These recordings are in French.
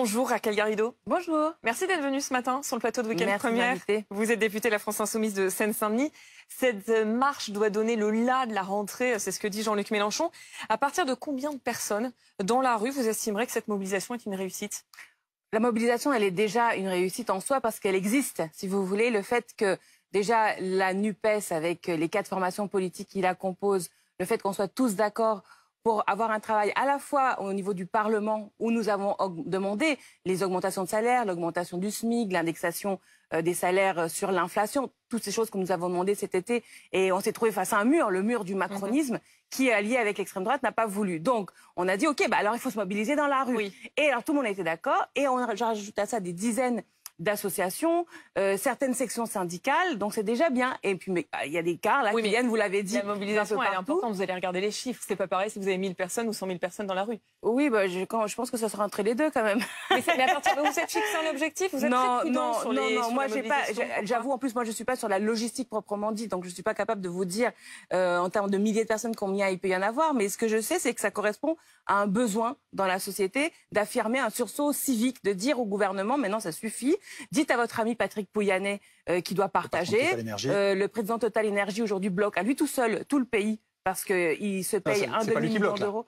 Bonjour Raquel Garrido. Bonjour. Merci d'être venue ce matin sur le plateau de Week-end Première. Vous êtes députée de la France Insoumise de Seine-Saint-Denis. Cette marche doit donner le la de la rentrée, c'est ce que dit Jean-Luc Mélenchon. À partir de combien de personnes dans la rue vous estimerez que cette mobilisation est une réussite? La mobilisation, elle est déjà une réussite en soi parce qu'elle existe. Si vous voulez, le fait que déjà la NUPES, avec les 4 formations politiques qui la composent, le fait qu'on soit tous d'accord pour avoir un travail à la fois au niveau du Parlement, où nous avons demandé les augmentations de salaire, l'augmentation du SMIC, l'indexation des salaires sur l'inflation, toutes ces choses que nous avons demandées cet été, et on s'est trouvé face à un mur, le mur du macronisme, qui est allié avec l'extrême droite, n'a pas voulu. Donc, on a dit, OK, alors il faut se mobiliser dans la rue. Oui. Et alors tout le monde était d'accord, et on rajoute à ça des dizaines d'associations, certaines sections syndicales, donc c'est déjà bien. Et puis, il y a des cas là qui viennent, vous l'avez dit. La mobilisation elle est importante, vous allez regarder les chiffres. C'est pas pareil si vous avez 1000 personnes ou 100 000 personnes dans la rue. Oui, je pense que ça sera entre les deux quand même. Mais à partir de vous êtes fixé un objectif, vous êtes très prudent sur les Non, moi j'ai pas, j'avoue en plus moi je suis pas sur la logistique proprement dit, donc je suis pas capable de vous dire en termes de milliers de personnes combien il peut y en avoir, mais ce que je sais c'est que ça correspond à un besoin dans la société d'affirmer un sursaut civique, de dire au gouvernement maintenant ça suffit. Dites à votre ami Patrick Pouyanné qui doit partager. Le président Total Énergie aujourd'hui bloque à lui tout seul tout le pays parce qu'il se paye un demi-million d'euros.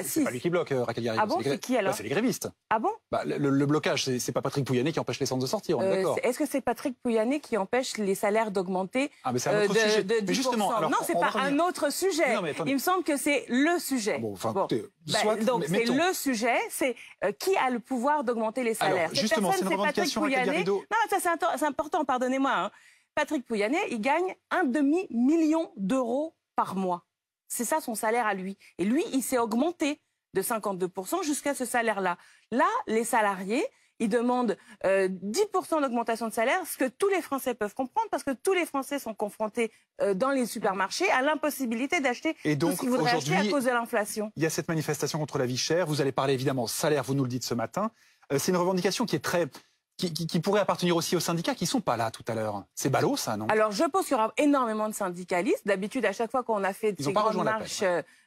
C'est pas lui qui bloque, Raquel Garrido. Ah bon, c'est qui alors? C'est les grévistes. Ah bon? Le blocage, c'est pas Patrick Pouyanné qui empêche les centres de sortir, on est d'accord. Est-ce que c'est Patrick Pouyanné qui empêche les salaires d'augmenter mais c'est un autre sujet. de 10%? Mais justement, alors, non, c'est pas un autre sujet. Non, il me semble que c'est le sujet. Donc c'est le sujet, c'est qui a le pouvoir d'augmenter les salaires. Alors, justement, c'est une revendication, Raquel Garrido. Non, ça c'est important, pardonnez-moi. Patrick Pouyanné, il gagne un demi-million d'euros par mois. C'est ça son salaire à lui. Et lui, il s'est augmenté de 52% jusqu'à ce salaire-là. Là, les salariés, ils demandent 10% d'augmentation de salaire, ce que tous les Français peuvent comprendre, parce que tous les Français sont confrontés dans les supermarchés à l'impossibilité d'acheter tout ce qu'ils voudraient acheter à cause de l'inflation. Il y a cette manifestation contre la vie chère. Vous allez parler évidemment salaire, vous nous le dites ce matin. C'est une revendication qui est très... Qui pourrait appartenir aussi aux syndicats qui ne sont pas là tout à l'heure. C'est ballot, ça, non? Alors, je pense qu'il y aura énormément de syndicalistes. D'habitude, à chaque fois qu'on a fait ces grandes marches,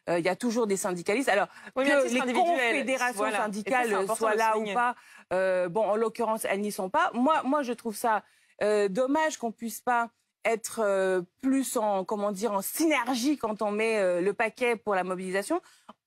il y a toujours des syndicalistes. Alors, que les confédérations syndicales soient là ou pas, en l'occurrence, elles n'y sont pas. Moi, je trouve ça dommage qu'on puisse pas être plus en synergie quand on met le paquet pour la mobilisation.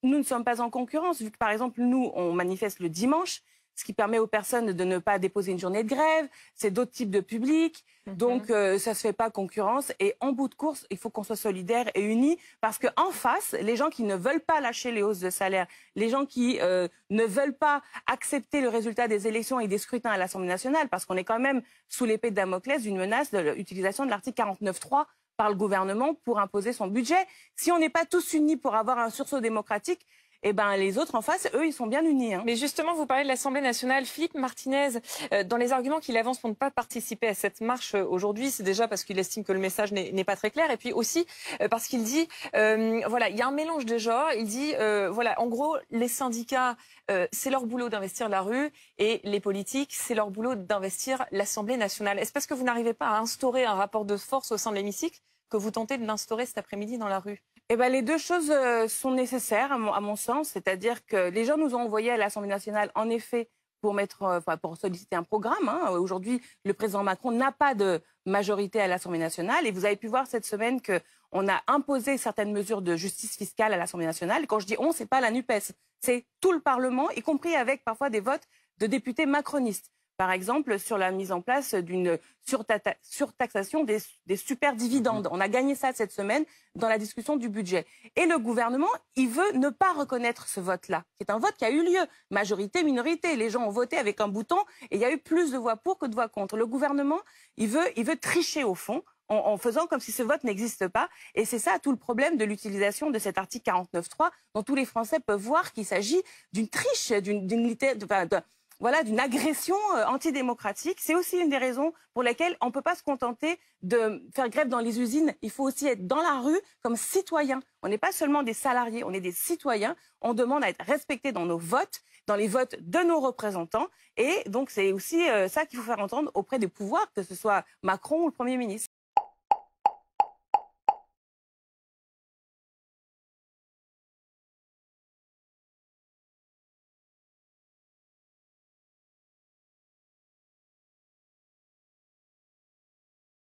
Nous ne sommes pas en concurrence, vu que, par exemple, nous, on manifeste le dimanche, ce qui permet aux personnes de ne pas déposer une journée de grève, c'est d'autres types de publics, donc ça ne se fait pas concurrence. Et en bout de course, il faut qu'on soit solidaires et unis, parce qu'en face, les gens qui ne veulent pas lâcher les hausses de salaire, les gens qui ne veulent pas accepter le résultat des élections et des scrutins à l'Assemblée nationale, parce qu'on est quand même sous l'épée de Damoclès d'une menace de l'utilisation de l'article 49.3 par le gouvernement pour imposer son budget. Si on n'est pas tous unis pour avoir un sursaut démocratique, les autres en face, eux, ils sont bien unis. Mais justement, vous parlez de l'Assemblée nationale. Philippe Martinez, dans les arguments qu'il avance pour ne pas participer à cette marche aujourd'hui, c'est déjà parce qu'il estime que le message n'est pas très clair, et puis aussi parce qu'il dit, il y a un mélange de genres. Il dit, en gros, les syndicats, c'est leur boulot d'investir la rue, et les politiques, c'est leur boulot d'investir l'Assemblée nationale. Est-ce parce que vous n'arrivez pas à instaurer un rapport de force au sein de l'hémicycle que vous tentez de l'instaurer cet après-midi dans la rue? Les deux choses sont nécessaires à mon sens, c'est-à-dire que les gens nous ont envoyé à l'Assemblée nationale, en effet, pour solliciter un programme. Aujourd'hui, le président Macron n'a pas de majorité à l'Assemblée nationale, et vous avez pu voir cette semaine qu'on a imposé certaines mesures de justice fiscale à l'Assemblée nationale. Quand je dis on, c'est pas la NUPES, c'est tout le Parlement, y compris avec parfois des votes de députés macronistes. Par exemple, sur la mise en place d'une surtaxation des superdividendes. On a gagné ça cette semaine dans la discussion du budget. Et le gouvernement, il veut ne pas reconnaître ce vote-là. C'est un vote qui a eu lieu. Majorité, minorité. Les gens ont voté avec un bouton et il y a eu plus de voix pour que de voix contre. Le gouvernement, il veut tricher au fond, en faisant comme si ce vote n'existe pas. Et c'est ça tout le problème de l'utilisation de cet article 49.3, dont tous les Français peuvent voir qu'il s'agit d'une triche, d'une agression antidémocratique. C'est aussi une des raisons pour lesquelles on ne peut pas se contenter de faire grève dans les usines. Il faut aussi être dans la rue comme citoyen. On n'est pas seulement des salariés, on est des citoyens. On demande à être respectés dans nos votes, dans les votes de nos représentants. Et donc c'est aussi ça qu'il faut faire entendre auprès des pouvoirs, que ce soit Macron ou le Premier ministre.